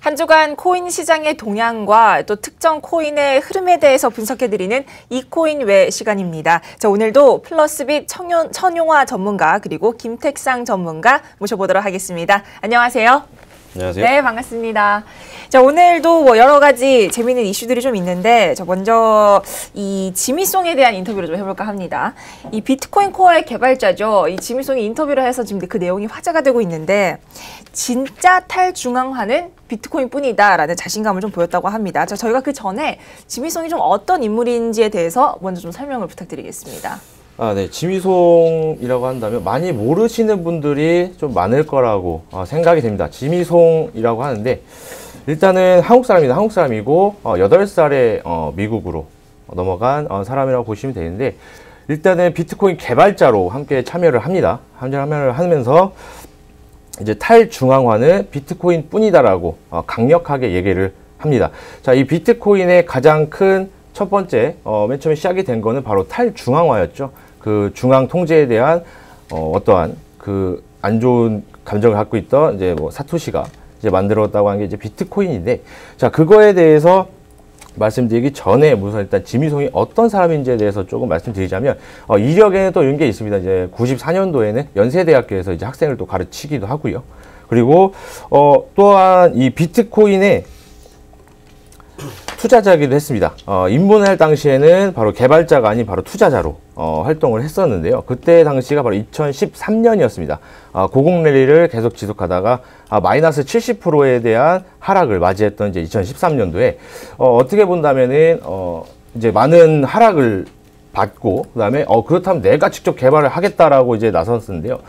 한 주간 코인 시장의 동향과 또 특정 코인의 흐름에 대해서 분석해드리는 이코인 외 시간입니다. 자, 오늘도 플러스빗 천용화 전문가 그리고 김택상 전문가 모셔보도록 하겠습니다. 안녕하세요. 안녕하세요. 네, 반갑습니다. 자, 오늘도 여러 가지 재미있는 이슈들이 좀 있는데, 먼저 이 지미송에 대한 인터뷰를 좀 해볼까 합니다. 이 비트코인 코어의 개발자죠. 이 지미송이 인터뷰를 해서 지금 그 내용이 화제가 되고 있는데, 진짜 탈중앙화는 비트코인뿐이다라는 자신감을 좀 보였다고 합니다. 자, 저희가 그 전에 지미송이 좀 어떤 인물인지에 대해서 먼저 좀 설명을 부탁드리겠습니다. 네. 지미송이라고 한다면 많이 모르시는 분들이 좀 많을 거라고 생각이 됩니다. 지미송이라고 하는데 일단은 한국 사람입니다. 한국 사람이고 8살에 미국으로 넘어간 사람이라고 보시면 되는데 일단은 비트코인 개발자로 함께 참여를 합니다. 참여를 하면서 이제 탈중앙화는 비트코인 뿐이다라고 강력하게 얘기를 합니다. 자, 이 비트코인의 가장 큰 첫 번째, 맨 처음에 시작이 된 거는 바로 탈중앙화였죠. 그 중앙 통제에 대한 어떠한 그 안 좋은 감정을 갖고 있던 이제 뭐 사토시가 이제 만들었다고 한 게 이제 비트코인인데, 자, 그거에 대해서 말씀드리기 전에 우선 일단 지미송이 어떤 사람인지에 대해서 조금 말씀드리자면, 이력에는 또 이런 게 있습니다. 이제 94년도에는 연세대학교에서 이제 학생을 또 가르치기도 하고요. 그리고 또한 이 비트코인의 투자자이기도 했습니다. 입문할 당시에는 바로 개발자가 아닌 바로 투자자로 활동을 했었는데요. 그때 당시가 바로 2013년이었습니다. 고공 랠리를 계속 지속하다가 마이너스 70%에 대한 하락을 맞이했던 이제 2013년도에 어떻게 본다면은 이제 많은 하락을 받고 그다음에 그렇다면 내가 직접 개발을 하겠다라고 이제 나섰는데요.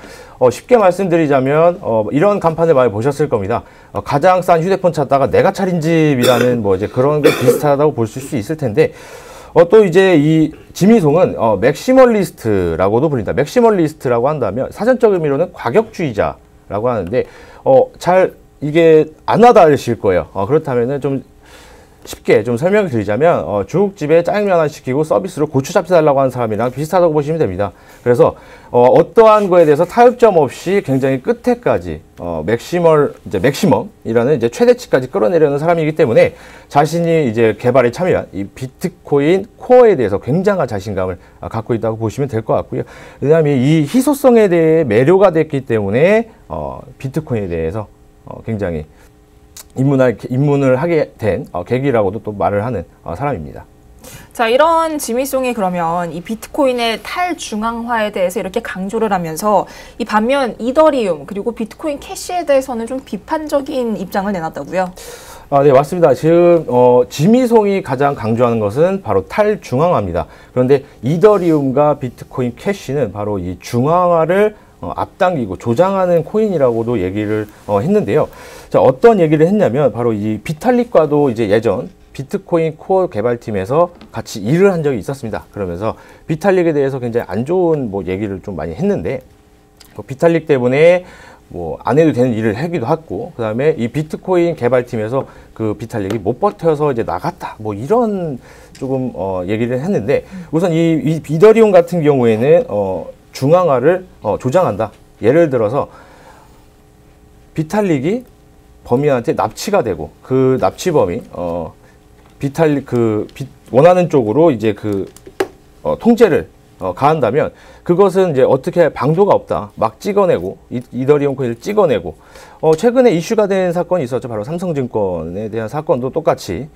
쉽게 말씀드리자면 이런 간판을 많이 보셨을 겁니다. 가장 싼 휴대폰 찾다가 내가 차린 집이라는 뭐 이제 그런 게 비슷하다고 볼 수 있을 텐데 또 이제 이 지미송은 맥시멀리스트라고도 불린다. 맥시멀리스트라고 한다면 사전적 의미로는 과격주의자라고 하는데 잘 이게 안 와닿으실 거예요. 그렇다면은 좀 쉽게 좀 설명을 드리자면 중국집에 짜장면 하나 시키고 서비스로 고추 잡채 달라고 하는 사람이랑 비슷하다고 보시면 됩니다. 그래서 어떠한 거에 대해서 타협점 없이 굉장히 끝에까지 맥시멈이라는 이제 최대치까지 끌어내려는 사람이기 때문에 자신이 이제 개발에 참여한 이 비트코인 코어에 대해서 굉장한 자신감을 갖고 있다고 보시면 될 것 같고요. 그다음에 이 희소성에 대해 매료가 됐기 때문에 비트코인에 대해서 굉장히 입문을 하게 된 계기라고도 또 말을 하는 사람입니다. 자, 이런 지미송이 그러면 이 비트코인의 탈중앙화에 대해서 이렇게 강조를 하면서 이 반면 이더리움 그리고 비트코인 캐시에 대해서는 좀 비판적인 입장을 내놨다고요? 네, 맞습니다. 지금 지미송이 가장 강조하는 것은 바로 탈중앙화입니다. 그런데 이더리움과 비트코인 캐시는 바로 이 중앙화를 앞당기고 조장하는 코인이라고도 얘기를 했는데요. 자, 어떤 얘기를 했냐면 바로 이 비탈릭과도 이제 예전 비트코인 코어 개발팀에서 같이 일을 한 적이 있었습니다. 그러면서 비탈릭에 대해서 굉장히 안 좋은 뭐 얘기를 좀 많이 했는데 비탈릭 때문에 뭐 안 해도 되는 일을 하기도 했고 그다음에 이 비트코인 개발팀에서 그 비탈릭이 못 버텨서 이제 나갔다 뭐 이런 조금 얘기를 했는데 우선 이 이더리움 같은 경우에는 중앙화를 조장한다. 예를 들어서 비탈릭이 범인한테 납치가 되고 그 납치범이 원하는 쪽으로 이제 통제를 가한다면 그것은 이제 어떻게 방도가 없다. 막 찍어내고 이더리움 코인을 찍어내고 최근에 이슈가 된 사건이 있었죠. 바로 삼성증권에 대한 사건도 똑같이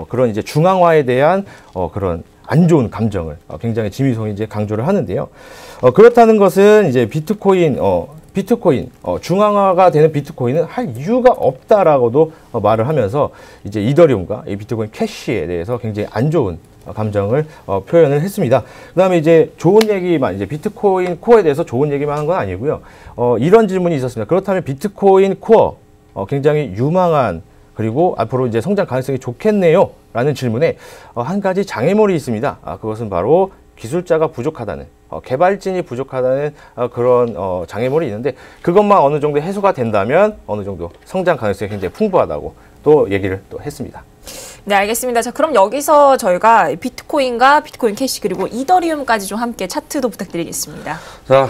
그런 이제 중앙화에 대한 그런 안 좋은 감정을 굉장히 지미송이 이제 강조를 하는데요. 그렇다는 것은 이제 비트코인 중앙화가 되는 비트코인은 할 이유가 없다라고도 말을 하면서 이제 이더리움과 이 비트코인 캐시에 대해서 굉장히 안 좋은 감정을 표현을 했습니다. 그다음에 이제 좋은 얘기만 이제 비트코인 코어에 대해서 좋은 얘기만 한 건 아니고요. 이런 질문이 있었습니다. 그렇다면 비트코인 코어 굉장히 유망한 그리고 앞으로 이제 성장 가능성이 좋겠네요. 라는 질문에 한 가지 장애물이 있습니다. 그것은 바로 기술자가 부족하다는, 개발진이 부족하다는 그런 장애물이 있는데 그것만 어느 정도 해소가 된다면 어느 정도 성장 가능성이 굉장히 풍부하다고 또 얘기를 또 했습니다. 네, 알겠습니다. 자, 그럼 여기서 저희가 비트코인과 비트코인 캐시 그리고 이더리움까지 좀 함께 차트도 부탁드리겠습니다. 자,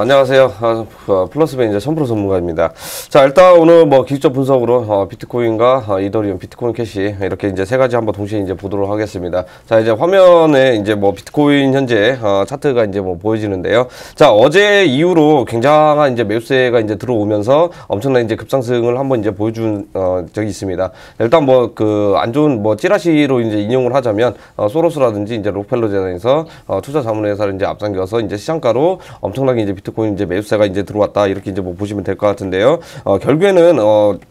안녕하세요. 플러스벤 이제 1000% 전문가입니다. 자, 일단 오늘 뭐 기술적 분석으로 비트코인과 이더리움, 비트코인 캐시 이렇게 이제 세 가지 한번 동시에 이제 보도록 하겠습니다. 자, 이제 화면에 이제 뭐 비트코인 현재 차트가 이제 뭐 보여지는데요. 자, 어제 이후로 굉장한 이제 매수세가 이제 들어오면서 엄청난 이제 급상승을 한번 이제 보여준 적이 있습니다. 일단 뭐 그 안 좋은 뭐 찌라시로 이제 인용을 하자면 소로스라든지 이제 록펠러 재단에서 투자 자문회사를 이제 앞당겨서 이제 시장가로 엄청나게 이제 비트코인 이제 매수세가 이제 들어왔다 이렇게 이제 뭐 보시면 될 것 같은데요. 결국에는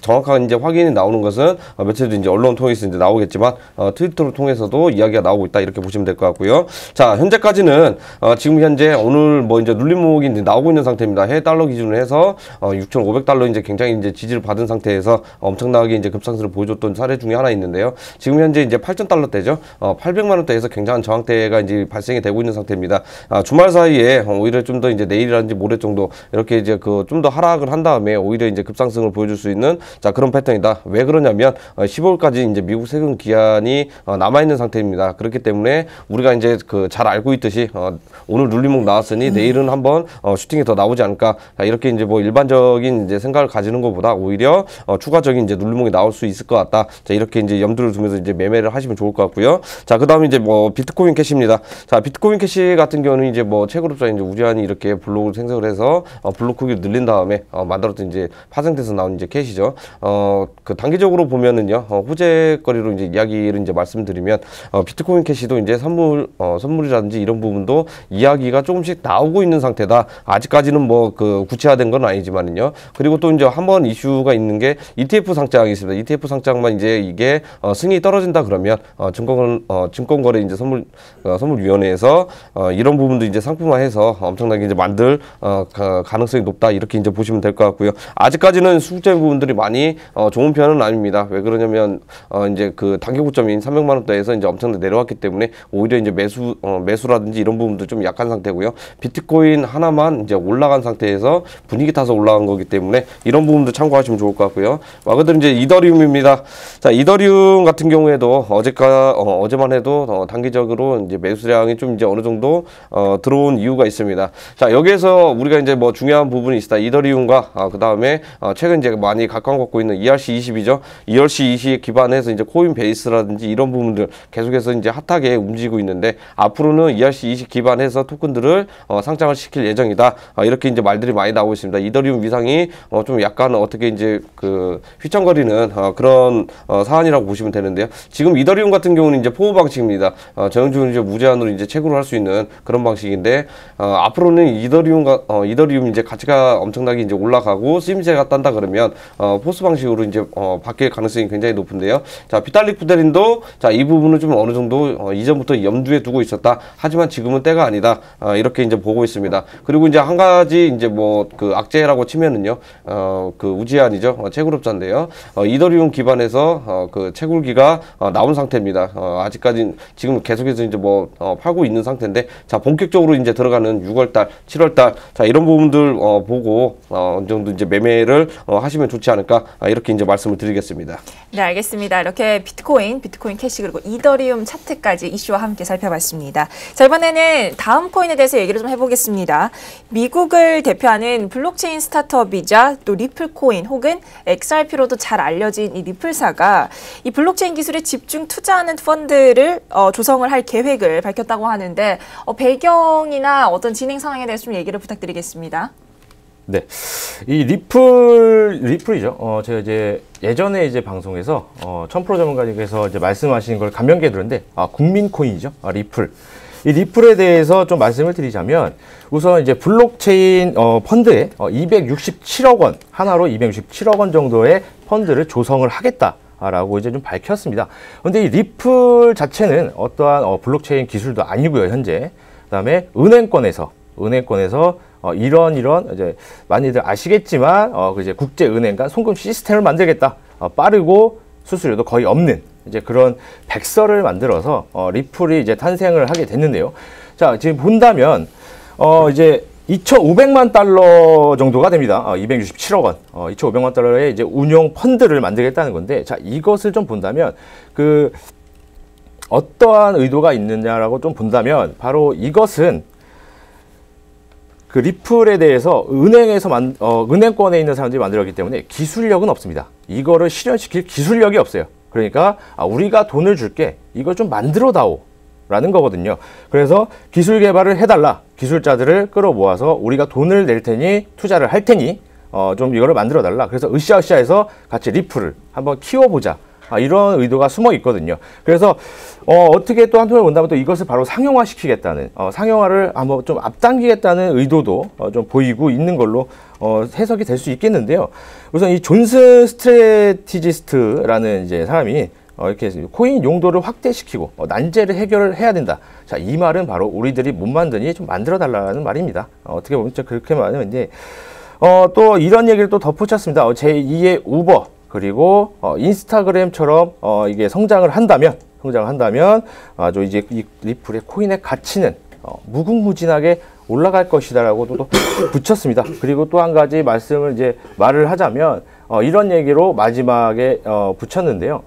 정확한 이제 확인이 나오는 것은 며칠 뒤 이제 언론 통해서 이제 나오겠지만 트위터를 통해서도 이야기가 나오고 있다 이렇게 보시면 될 것 같고요. 자, 현재까지는 지금 현재 오늘 뭐 이제 눌림목이 이제 나오고 있는 상태입니다. 해외 달러 기준으로 해서 6,500달러 이제 굉장히 이제 지지를 받은 상태에서 엄청나게 이제 급상승을 보여줬던 사례 중에 하나 있는데요. 지금 현재 이제 8,000달러대죠. 800만 원대에서 굉장한 저항대가 이제 발생이 되고 있는 상태입니다. 주말 사이에 오히려 좀 더 이제 내일이라든지 모레 정도 이렇게 이제 그 좀 더 하락을 한 다음에 오히려 이제 급상승을 보여줄 수 있는 자 그런 패턴이다. 왜 그러냐면 15일까지 이제 미국 세금 기한이 남아 있는 상태입니다. 그렇기 때문에 우리가 이제 그 잘 알고 있듯이 오늘 눌림목 나왔으니 내일은 한번 슈팅이 더 나오지 않을까. 자, 이렇게 이제 뭐 일반적인 이제 생각을 가지는 것보다 오히려 추가적인 이제 눌림목이 나올 수 있을 것 같다. 자, 이렇게 이제 염두를 두면서 이제 매매를 하시면 좋을 것 같고요. 자, 그다음에 이제 뭐 비트코인 캐시입니다. 자, 비트코인 캐시 같은 경우는 이제 뭐 채굴업자 이제 우리한이 이렇게 블록을 생성을 해서 블록 크기를 늘린 다음에 만들었던 이제 파생돼서 나온 이제 캐시죠. 그 단기적으로 보면은요, 호재거리로 이제 이야기를 이제 말씀드리면 비트코인 캐시도 이제 선물이라든지 이런 부분도 이야기가 조금씩 나오고 있는 상태다. 아직까지는 뭐 그 구체화된 건 아니지만은요. 그리고 또 이제 한번 이슈가 있는 게 ETF 상장이 있습니다. ETF 상장만 이제 이게 승인이 떨어진다 그러면 증권거래 이제 선물위원회에서 이런 부분도 이제 상품화해서 엄청나게 이제 만들 가능성이 높다 이렇게 이제 보시면 될 것 같고요. 아직까지는 수급적인 부분들이 많이 좋은 편은 아닙니다. 왜 그러냐면 이제 그 단기 고점인 300만 원대에서 이제 엄청나게 내려왔기 때문에 오히려 이제 매수라든지 이런 부분도 좀 약한 상태고요. 비트코인 하나만 이제 올라간 상태에서 분위기 타서 올라간 거기 때문에 이런 부분도 참고하시면 좋을 것 같고요. 말 그대로 이제 이더리움입니다. 자, 이더리움 같은 경우에도 어제만 해도 단기적으로 이제 매수량이 좀 이제 어느 정도 들어온 이유가 있습니다. 자, 여기에서 우리가 이제 뭐 중요한 부분이 있다. 이더리움과 그 다음에 최근 이제 많이 각광받고 있는 ERC20이죠. ERC20에 기반해서 이제 코인 베이스라든지 이런 부분들 계속해서 이제 핫하게 움직이고 있는데 앞으로는 ERC20 기반해서 토큰들을 상장을 시킬 예정이다. 이렇게 이제 말들이 많이 나오고 있습니다. 이더리움 위상이 좀 약간 어떻게 이제 그 휘청거리는 그런 사안이라고 보시면 되는데요. 지금 이더리움 같은 경우는 이제 포우 방식입니다. 정형적으로 이제 무제한으로 이제 채굴을 할 수 있는 그런 방식인데 앞으로는 이더리움 이제 가치가 엄청나게 이제 올라가고 쓰임새가 딴다 그러면 포스 방식으로 이제 바뀔 가능성이 굉장히 높은데요. 자, 비탈릭 부테린도 자, 이 부분은 좀 어느 정도 이전부터 염두에 두고 있었다. 하지만 지금은 때가 아니다. 이렇게 이제 보고 있습니다. 그리고 이제 한 가지 이제 뭐 그 악재라고 치면은요. 그 우지한이죠. 채굴업자인데요. 이더리움 기반에서 그 채굴기가 나온 상태입니다. 아직까지 지금 계속해서 이제 뭐 팔고 있는 상태인데 자, 본격적으로 이제 들어가는 6월달, 7월달 자, 이런 부분들 보고 어느 정도 이제 매매를 하시면 좋지 않을까 이렇게 이제 말씀을 드리겠습니다. 네, 알겠습니다. 이렇게 비트코인 캐시 그리고 이더리움 차트까지 이슈와 함께 살펴봤습니다. 자, 이번에는 다음 코인에 대해서 얘기를 좀 해보겠습니다. 미국을 대표하는 블록체인 스타트업이자 또 리플 코인 혹은 XRP로도 잘 알려진 이 리플사가 이 블록체인 기술에 집중 투자하는 펀드를 조성을 할 계획을 밝혔다고 하는데 배경이나 어떤 진행 상황에 대해서 좀 얘기를 부탁드리겠습니다. 네, 이 리플이죠. 제가 이제 예전에 이제 방송에서 1000% 전문가님께서 이제 말씀하신 걸 감명 깊게 들었는데 국민코인이죠. 리플. 이 리플에 대해서 좀 말씀을 드리자면 우선 이제 블록체인 펀드에 267억 원 하나로 267억 원 정도의 펀드를 조성을 하겠다라고 이제 좀 밝혔습니다. 그런데 이 리플 자체는 어떠한 블록체인 기술도 아니고요, 현재. 그다음에 은행권에서 이런 이제 많이들 아시겠지만 이제 국제은행 간 송금 시스템을 만들겠다. 빠르고 수수료도 거의 없는 이제 그런 백서를 만들어서 리플이 이제 탄생을 하게 됐는데요. 자, 지금 본다면 이제 2,500만 달러 정도가 됩니다. 267억 원. 2,500만 달러의 이제 운용 펀드를 만들겠다는 건데, 자, 이것을 좀 본다면, 어떠한 의도가 있느냐라고 좀 본다면, 바로 이것은 그 리플에 대해서 은행권에 있는 사람들이 만들었기 때문에 기술력은 없습니다. 이거를 실현시킬 기술력이 없어요. 그러니까, 우리가 돈을 줄게. 이걸 좀 만들어다오. 라는 거거든요. 그래서 기술 개발을 해달라. 기술자들을 끌어모아서 우리가 돈을 낼 테니, 투자를 할 테니, 좀 이거를 만들어 달라. 그래서 으쌰으쌰해서 같이 리플을 한번 키워보자. 이런 의도가 숨어 있거든요. 그래서, 어떻게 또 한편으로 본다면 또 이것을 바로 상용화시키겠다는, 상용화를 한번 좀 앞당기겠다는 의도도 좀 보이고 있는 걸로, 해석이 될 수 있겠는데요. 우선 이 존슨 스트래티지스트라는 이제 사람이 이렇게 코인 용도를 확대시키고 난제를 해결해야 된다. 자, 이 말은 바로 우리들이 못 만드니 좀 만들어 달라는 말입니다. 어떻게 보면 그렇게 말하면 이제 또 이런 얘기를 또 덧붙였습니다. 제2의 우버 그리고 인스타그램처럼 이게 성장을 한다면 아주 이제 이 리플의 코인의 가치는 무궁무진하게 올라갈 것이다라고 또 붙였습니다. 그리고 또 한 가지 말을 하자면 이런 얘기로 마지막에 붙였는데요.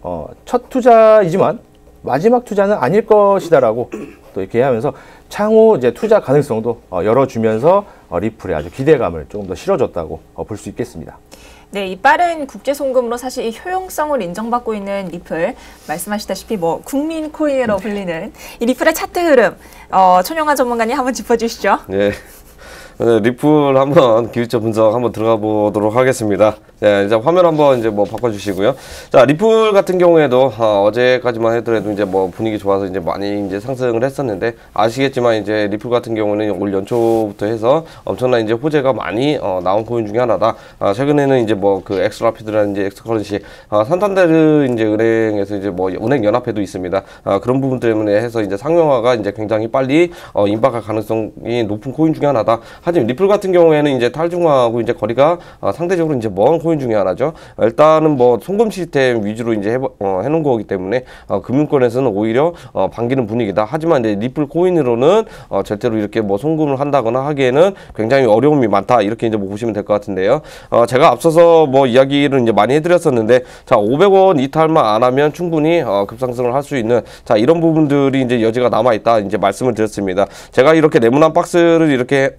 첫 투자이지만 마지막 투자는 아닐 것이다라고 또 이렇게 하면서 향후 이제 투자 가능성도 열어주면서 리플에 아주 기대감을 조금 더 실어줬다고 볼 수 있겠습니다. 네, 이 빠른 국제 송금으로 사실 이 효용성을 인정받고 있는 리플, 말씀하시다시피 뭐 국민 코인으로 불리는 이 리플의 차트 흐름, 천용환 전문가님 한번 짚어주시죠. 네. 리플 한번 기술적 분석 한번 들어가 보도록 하겠습니다. 네, 이제 화면 한번 이제 뭐 바꿔주시고요. 자, 리플 같은 경우에도 어제까지만 하더라도 이제 뭐 분위기 좋아서 이제 많이 이제 상승을 했었는데, 아시겠지만 이제 리플 같은 경우는 올 연초부터 해서 엄청난 이제 호재가 많이 나온 코인 중에 하나다. 최근에는 이제 뭐 그 엑스라피드라는 이제 엑스커런시, 산탄데르 이제 은행에서 이제 뭐 은행 연합회도 있습니다. 그런 부분 때문에 해서 이제 상용화가 이제 굉장히 빨리 임박할 가능성이 높은 코인 중에 하나다. 하지만 리플 같은 경우에는 이제 탈중화하고 이제 거리가 상대적으로 이제 먼 코인 중에 하나죠. 일단은 뭐 송금 시스템 위주로 이제 해놓은 거기 때문에 금융권에서는 오히려 반기는 분위기다. 하지만 이제 리플 코인으로는 절대로 이렇게 뭐 송금을 한다거나 하기에는 굉장히 어려움이 많다. 이렇게 이제 뭐 보시면 될 것 같은데요. 제가 앞서서 뭐 이야기를 이제 많이 해드렸었는데, 자, 500원 이탈만 안 하면 충분히 급상승을 할 수 있는, 자, 이런 부분들이 이제 여지가 남아 있다. 이제 말씀을 드렸습니다. 제가 이렇게 네모난 박스를 이렇게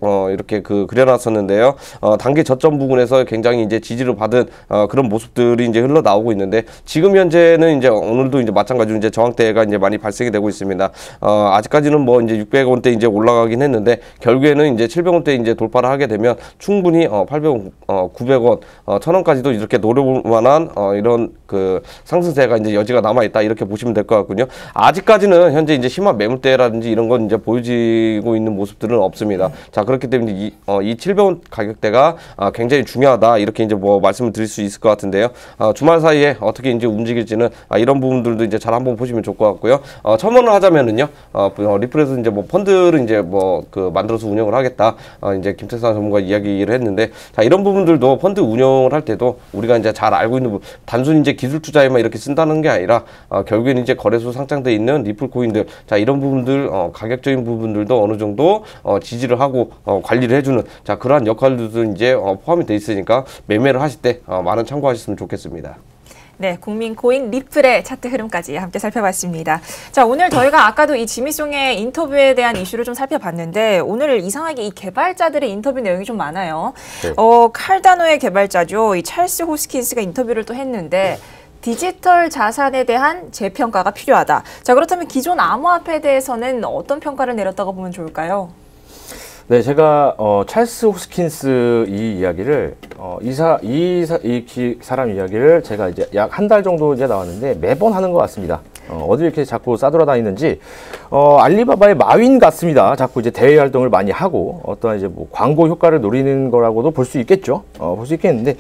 그려놨었는데요. 단기 저점 부분에서 굉장히 이제 지지를 받은 그런 모습들이 이제 흘러나오고 있는데, 지금 현재는 이제 오늘도 이제 마찬가지로 이제 저항대가 이제 많이 발생이 되고 있습니다. 아직까지는 뭐 이제 600원대 이제 올라가긴 했는데, 결국에는 이제 700원대 이제 돌파를 하게 되면 충분히 800원, 900원, 1000원까지도 이렇게 노려볼 만한 이런 그 상승세가 이제 여지가 남아 있다. 이렇게 보시면 될 것 같군요. 아직까지는 현재 이제 심한 매물대라든지 이런 건 이제 보여지고 있는 모습들은 없습니다. 자, 그렇기 때문에 이 700원 가격대가 굉장히 중요하다. 이렇게 이제 뭐 말씀을 드릴 수 있을 것 같은데요. 주말 사이에 어떻게 이제 움직일지는 이런 부분들도 이제 잘 한번 보시면 좋을 것 같고요. 첨언을 하자면은요, 리플에서 이제 뭐 펀드를 이제 뭐 그 만들어서 운영을 하겠다. 이제 김태산 전문가 이야기를 했는데, 자, 이런 부분들도 펀드 운영을 할 때도 우리가 이제 잘 알고 있는 부분, 단순히 이제 기술 투자에만 이렇게 쓴다는 게 아니라 결국에는 이제 거래소 상장돼 있는 리플 코인들, 자, 이런 부분들 가격적인 부분들도 어느 정도 지지를 하고 관리를 해주는, 자, 그러한 역할들도 이제 포함이 돼 있으니까 매매를 하실 때 많은 참고하셨으면 좋겠습니다. 네, 국민코인 리플의 차트 흐름까지 함께 살펴봤습니다. 자, 오늘 저희가 아까도 이 지미송의 인터뷰에 대한 이슈를 좀 살펴봤는데, 오늘 이상하게 이 개발자들의 인터뷰 내용이 좀 많아요. 네. 칼다노의 개발자죠. 이 찰스 호스킨스가 인터뷰를 또 했는데, 디지털 자산에 대한 재평가가 필요하다. 자, 그렇다면 기존 암호화폐에 대해서는 어떤 평가를 내렸다고 보면 좋을까요? 네, 제가 찰스 호스킨스 이 이야기를 이 사람 이야기를 제가 이제 약 한 달 정도 이제 나왔는데 매번 하는 것 같습니다. 어디 이렇게 자꾸 싸돌아다니는지 알리바바의 마윈 같습니다. 자꾸 이제 대외 활동을 많이 하고 어떠한 이제 뭐 광고 효과를 노리는 거라고도 볼 수 있겠죠. 볼 수 있겠는데,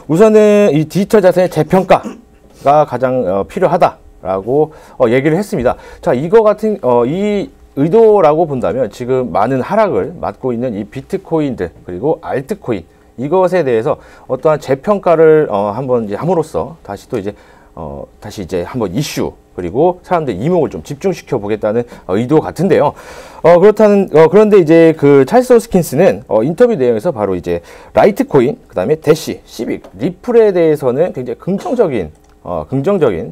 우선은 이 디지털 자산의 재평가가 가장 필요하다라고 얘기를 했습니다. 자, 이거 같은 이 의도라고 본다면 지금 많은 하락을 맞고 있는 이 비트코인들 그리고 알트코인, 이것에 대해서 어떠한 재평가를 한번 이제 함으로써 다시 또 이제 다시 이제 한번 이슈 그리고 사람들의 이목을 좀 집중시켜 보겠다는 의도 같은데요. 그런데 이제 그 찰스 호스킨스는 인터뷰 내용에서 바로 이제 라이트코인, 그다음에 대시, 시빅, 리플에 대해서는 굉장히 긍정적인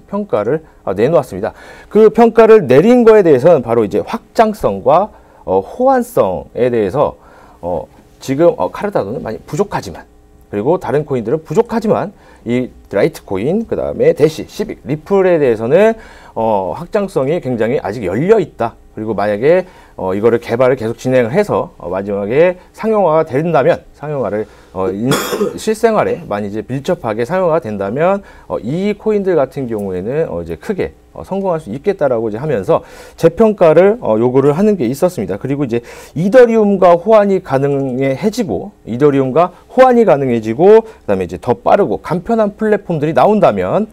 평가를 내놓았습니다. 그 평가를 내린 거에 대해서는 바로 이제 확장성과 호환성에 대해서 지금 카르다노는 많이 부족하지만, 그리고 다른 코인들은 부족하지만 이 라이트코인, 그 다음에 대시, 시빅, 리플에 대해서는 확장성이 굉장히 아직 열려 있다. 그리고 만약에 이거를 개발을 계속 진행을 해서 마지막에 상용화가 된다면, 상용화를 실생활에 많이 이제 밀접하게 상용화가 된다면 이 코인들 같은 경우에는 이제 크게 성공할 수 있겠다라고 이제 하면서 재평가를 요구를 하는 게 있었습니다. 그리고 이제 이더리움과 호환이 가능해지고, 그다음에 이제 더 빠르고 간편한 플랫폼들이 나온다면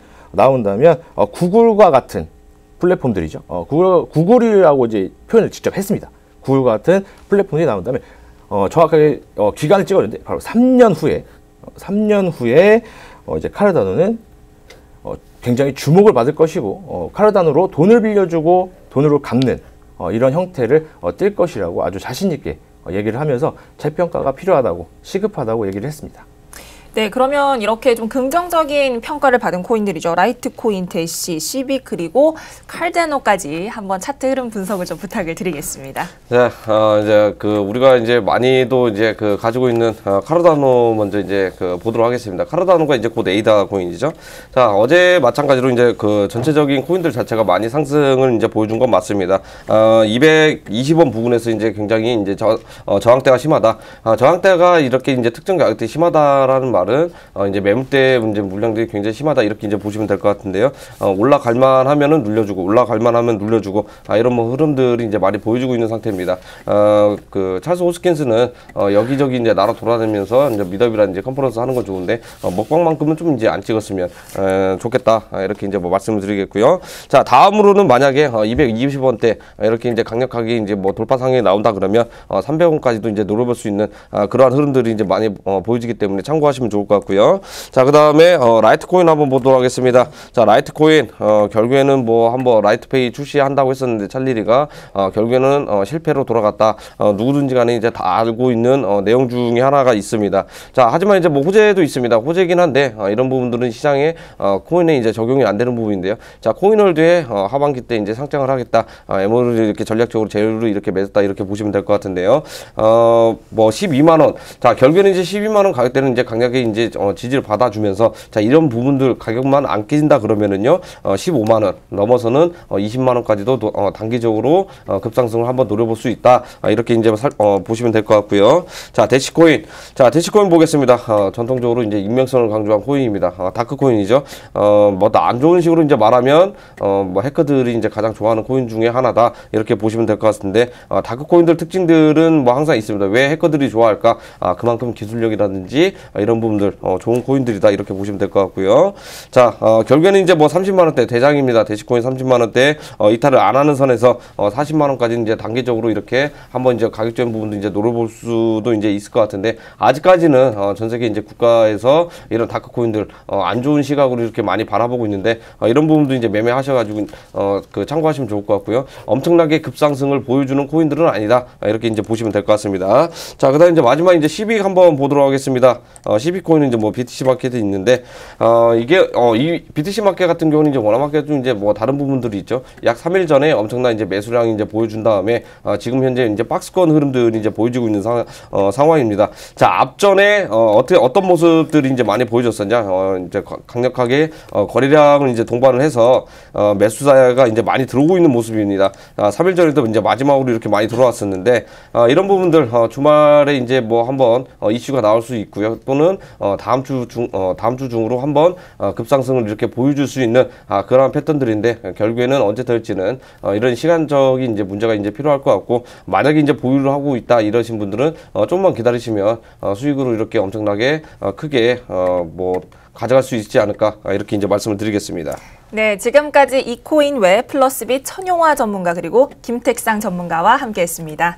구글과 같은 플랫폼들이죠. 구글이라고 이제 표현을 직접 했습니다. 구글과 같은 플랫폼이 나온다면 정확하게 기간을 찍었는데 바로 3년 후에 이제 카르다노는 굉장히 주목을 받을 것이고 카르다노로 돈을 빌려주고 돈으로 갚는 이런 형태를 띌 것이라고 아주 자신 있게 얘기를 하면서 재평가가 필요하다고, 시급하다고 얘기를 했습니다. 네, 그러면 이렇게 좀 긍정적인 평가를 받은 코인들이죠. 라이트코인, 대시, 시빅, 그리고 칼다노까지 한번 차트 흐름 분석을 좀 부탁을 드리겠습니다. 네, 이제 우리가 이제 많이도 이제 가지고 있는 카르다노 먼저 이제 보도록 하겠습니다. 카르다노가 이제 곧 에이다 코인이죠. 자, 어제 마찬가지로 이제 전체적인 코인들 자체가 많이 상승을 이제 보여준 건 맞습니다. 220원 부근에서 이제 굉장히 이제 저항대가 심하다. 저항대가 이렇게 이제 특정 가격대 심하다라는 말은 이제 매물대 이제 물량들이 굉장히 심하다, 이렇게 이제 보시면 될 것 같은데요. 올라갈만 하면은 눌려주고, 올라갈만 하면 눌려주고, 이런 뭐 흐름들이 이제 많이 보여주고 있는 상태입니다. 찰스 호스킨스는 여기저기 이제 나라 돌아다니면서 이제 미더비라는 이제 컨퍼런스 하는 건 좋은데 먹방만큼은 좀 이제 안 찍었으면 좋겠다, 이렇게 이제 뭐 말씀을 드리겠고요. 자, 다음으로는 만약에 220원대 이렇게 이제 강력하게 이제 뭐 돌파 상황이 나온다 그러면 300원까지도 이제 노려볼 수 있는 그러한 흐름들이 이제 많이 보여지기 때문에 참고하시면 좋을 것 같고요. 자, 그 다음에 라이트코인 한번 보도록 하겠습니다. 자, 라이트코인 결국에는 뭐 한번 라이트페이 출시한다고 했었는데 찰리리가 결국에는 실패로 돌아갔다. 누구든지 간에 이제 다 알고 있는 내용 중에 하나가 있습니다. 자, 하지만 이제 뭐 호재도 있습니다. 호재긴 한데 이런 부분들은 시장에 코인에 이제 적용이 안 되는 부분인데요. 자, 코인월드에 하반기 때 이제 상장을 하겠다. MO를 이렇게 전략적으로 재료를 이렇게 맺었다, 이렇게 보시면 될 것 같은데요. 뭐 12만 원. 자, 결국에는 이제 12만 원 가격대는 이제 강력하게 이제 지지를 받아주면서, 자, 이런 부분들 가격만 안 깨진다 그러면은요 15만 원 넘어서는 20만 원까지도 단기적으로 급상승을 한번 노려볼 수 있다, 이렇게 이제 보시면 될 것 같고요. 자, 대시코인. 자, 대시코인 보겠습니다. 전통적으로 이제 익명성을 강조한 코인입니다. 다크코인이죠. 뭐 안 좋은 식으로 이제 말하면 뭐 해커들이 이제 가장 좋아하는 코인 중에 하나다, 이렇게 보시면 될 것 같은데, 다크코인들 특징들은 뭐 항상 있습니다. 왜 해커들이 좋아할까? 그만큼 기술력이라든지 이런 부분들 좋은 코인들이다, 이렇게 보시면 될 것 같고요. 자, 결국에는 이제 뭐 30만원대 대장입니다. 대시코인 30만원대 이탈을 안 하는 선에서 40만원까지 이제 단기적으로 이렇게 한번 이제 가격적인 부분도 이제 노려볼 수도 이제 있을 것 같은데, 아직까지는 전 세계 이제 국가에서 이런 다크코인들 안 좋은 시각으로 이렇게 많이 바라보고 있는데, 이런 부분도 이제 매매하셔가지고 참고하시면 좋을 것 같고요. 엄청나게 급상승을 보여주는 코인들은 아니다, 이렇게 이제 보시면 될 것 같습니다. 자, 그다음 이제 마지막 이제 시빅 한번 보도록 하겠습니다. 시빅 코인은 이제 뭐 BTC 마켓이 있는데, 이게 이 BTC 마켓 같은 경우는 이제 원화마켓 좀 이제 뭐 다른 부분들이 있죠. 약 3일 전에 엄청난 이제 매수량이 이제 보여준 다음에 지금 현재 이제 박스권 흐름들이 이제 보여지고 있는 상황입니다. 자, 앞전에 어떤 모습들이 이제 많이 보여줬었냐? 이제 강력하게 거래량을 이제 동반을 해서 매수자가 이제 많이 들어오고 있는 모습입니다. 3일 전에도 이제 마지막으로 이렇게 많이 들어왔었는데, 이런 부분들 주말에 이제 뭐 한번 이슈가 나올 수 있고요. 또는 다음 주 중으로 한번 급상승을 이렇게 보여줄 수 있는 그러한 패턴들인데, 결국에는 언제 될지는 이런 시간적인 이제 문제가 이제 필요할 것 같고, 만약에 이제 보유를 하고 있다 이러신 분들은 조금만 기다리시면 수익으로 이렇게 엄청나게 크게 뭐 가져갈 수 있지 않을까, 이렇게 이제 말씀을 드리겠습니다. 네, 지금까지 이코인 외 플러스빗 천용화 전문가 그리고 김택상 전문가와 함께했습니다.